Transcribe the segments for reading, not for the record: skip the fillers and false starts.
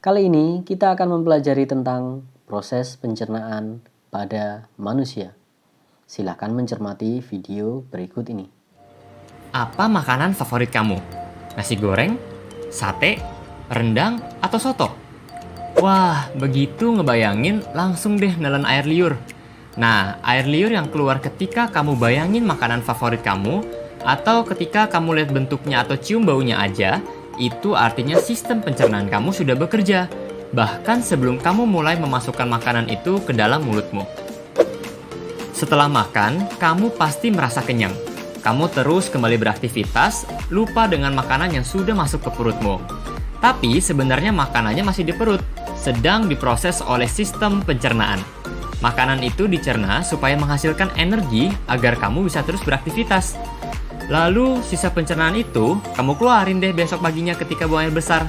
Kali ini kita akan mempelajari tentang proses pencernaan pada manusia. Silakan mencermati video berikut ini. Apa makanan favorit kamu? Nasi goreng, sate, rendang, atau soto? Wah, begitu ngebayangin langsung deh nelen air liur. Nah, air liur yang keluar ketika kamu bayangin makanan favorit kamu, atau ketika kamu lihat bentuknya atau cium baunya aja, itu artinya sistem pencernaan kamu sudah bekerja. Bahkan sebelum kamu mulai memasukkan makanan itu ke dalam mulutmu. Setelah makan, kamu pasti merasa kenyang. Kamu terus kembali beraktivitas, lupa dengan makanan yang sudah masuk ke perutmu. Tapi sebenarnya makanannya masih di perut, sedang diproses oleh sistem pencernaan. Makanan itu dicerna supaya menghasilkan energi agar kamu bisa terus beraktivitas. Lalu sisa pencernaan itu kamu keluarin deh besok paginya ketika buang air besar.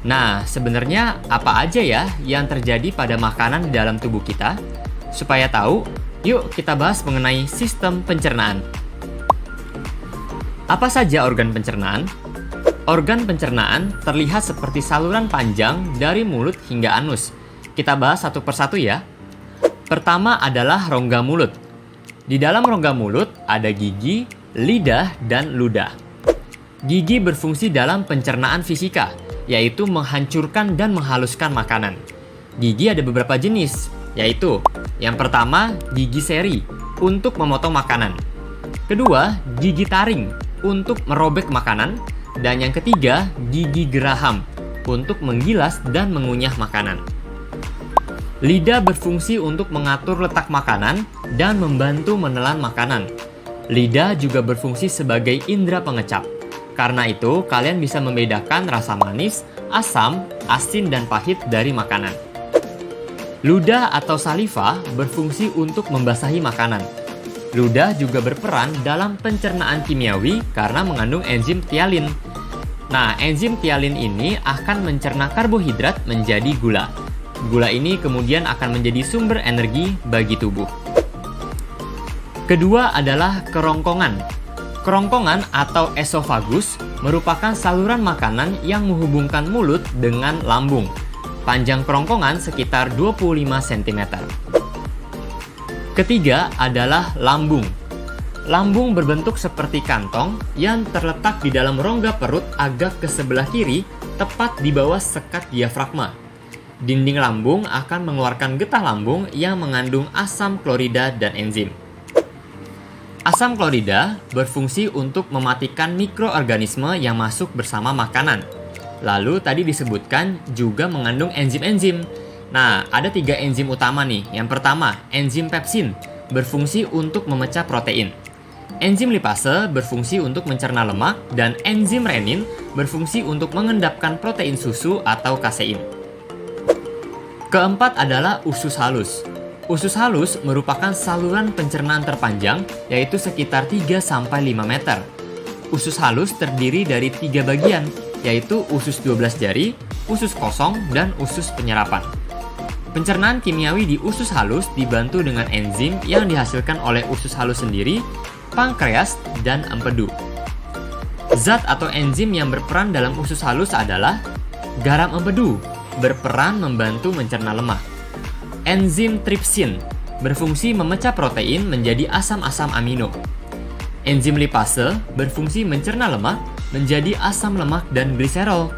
Nah, sebenarnya apa aja ya yang terjadi pada makanan di dalam tubuh kita? Supaya tahu, yuk kita bahas mengenai sistem pencernaan. Apa saja organ pencernaan? Organ pencernaan terlihat seperti saluran panjang dari mulut hingga anus. Kita bahas satu persatu ya. Pertama adalah rongga mulut. Di dalam rongga mulut ada gigi, lidah, dan ludah. Gigi berfungsi dalam pencernaan fisika, yaitu menghancurkan dan menghaluskan makanan. Gigi ada beberapa jenis, yaitu yang pertama, gigi seri untuk memotong makanan. Kedua, gigi taring untuk merobek makanan. Dan yang ketiga, gigi geraham untuk menggilas dan mengunyah makanan. Lidah berfungsi untuk mengatur letak makanan dan membantu menelan makanan. Lidah juga berfungsi sebagai indera pengecap. Karena itu, kalian bisa membedakan rasa manis, asam, asin, dan pahit dari makanan. Ludah atau saliva berfungsi untuk membasahi makanan. Ludah juga berperan dalam pencernaan kimiawi karena mengandung enzim tialin. Nah, enzim tialin ini akan mencerna karbohidrat menjadi gula. Gula ini kemudian akan menjadi sumber energi bagi tubuh. Kedua adalah kerongkongan. Kerongkongan atau esofagus merupakan saluran makanan yang menghubungkan mulut dengan lambung. Panjang kerongkongan sekitar 25 cm. Ketiga adalah lambung. Lambung berbentuk seperti kantong yang terletak di dalam rongga perut agak ke sebelah kiri, tepat di bawah sekat diafragma. Dinding lambung akan mengeluarkan getah lambung yang mengandung asam klorida dan enzim. Asam klorida berfungsi untuk mematikan mikroorganisme yang masuk bersama makanan. Lalu tadi disebutkan juga mengandung enzim-enzim. Nah, ada 3 enzim utama nih. Yang pertama, enzim pepsin berfungsi untuk memecah protein. Enzim lipase berfungsi untuk mencerna lemak, dan enzim renin berfungsi untuk mengendapkan protein susu atau kasein. Keempat adalah usus halus. Usus halus merupakan saluran pencernaan terpanjang, yaitu sekitar 3-5 meter. Usus halus terdiri dari 3 bagian, yaitu usus 12 jari, usus kosong, dan usus penyerapan. Pencernaan kimiawi di usus halus dibantu dengan enzim yang dihasilkan oleh usus halus sendiri, pankreas, dan empedu. Zat atau enzim yang berperan dalam usus halus adalah garam empedu, berperan membantu mencerna lemak. Enzim tripsin berfungsi memecah protein menjadi asam-asam amino. Enzim lipase berfungsi mencerna lemak menjadi asam lemak dan gliserol.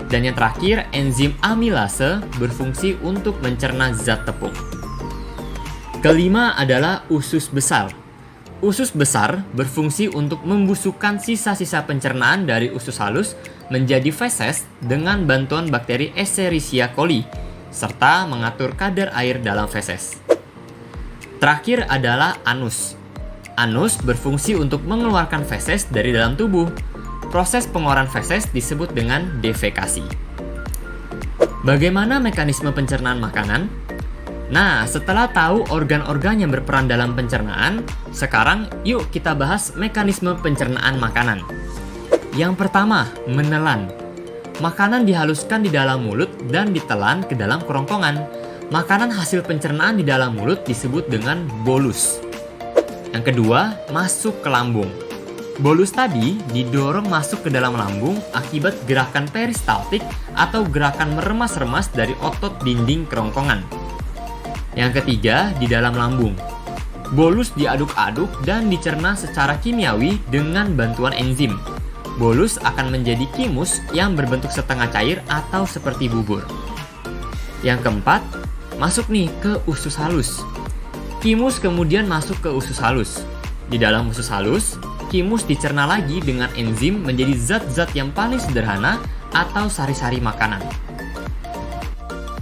Dan yang terakhir, enzim amilase berfungsi untuk mencerna zat tepung. Kelima adalah usus besar. Usus besar berfungsi untuk membusukkan sisa-sisa pencernaan dari usus halus menjadi feses dengan bantuan bakteri Escherichia coli, serta mengatur kadar air dalam feses. Terakhir adalah anus. Anus berfungsi untuk mengeluarkan feses dari dalam tubuh. Proses pengeluaran feses disebut dengan defekasi. Bagaimana mekanisme pencernaan makanan? Nah, setelah tahu organ-organ yang berperan dalam pencernaan, sekarang yuk kita bahas mekanisme pencernaan makanan. Yang pertama, menelan. Makanan dihaluskan di dalam mulut dan ditelan ke dalam kerongkongan. Makanan hasil pencernaan di dalam mulut disebut dengan bolus. Yang kedua, masuk ke lambung. Bolus tadi didorong masuk ke dalam lambung akibat gerakan peristaltik atau gerakan meremas-remas dari otot dinding kerongkongan. Yang ketiga, di dalam lambung. Bolus diaduk-aduk dan dicerna secara kimiawi dengan bantuan enzim. Bolus akan menjadi kimus yang berbentuk setengah cair atau seperti bubur. Yang keempat, masuk nih ke usus halus. Kimus kemudian masuk ke usus halus. Di dalam usus halus, kimus dicerna lagi dengan enzim menjadi zat-zat yang paling sederhana atau sari-sari makanan.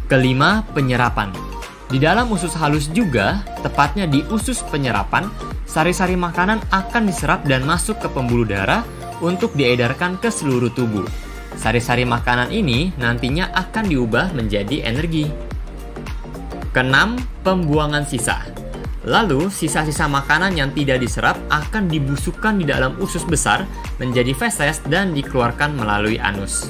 Kelima, penyerapan. Di dalam usus halus juga, tepatnya di usus penyerapan, sari-sari makanan akan diserap dan masuk ke pembuluh darah untuk diedarkan ke seluruh tubuh. Sari-sari makanan ini nantinya akan diubah menjadi energi. Keenam, pembuangan sisa. Lalu, sisa-sisa makanan yang tidak diserap akan dibusukkan di dalam usus besar menjadi feses dan dikeluarkan melalui anus.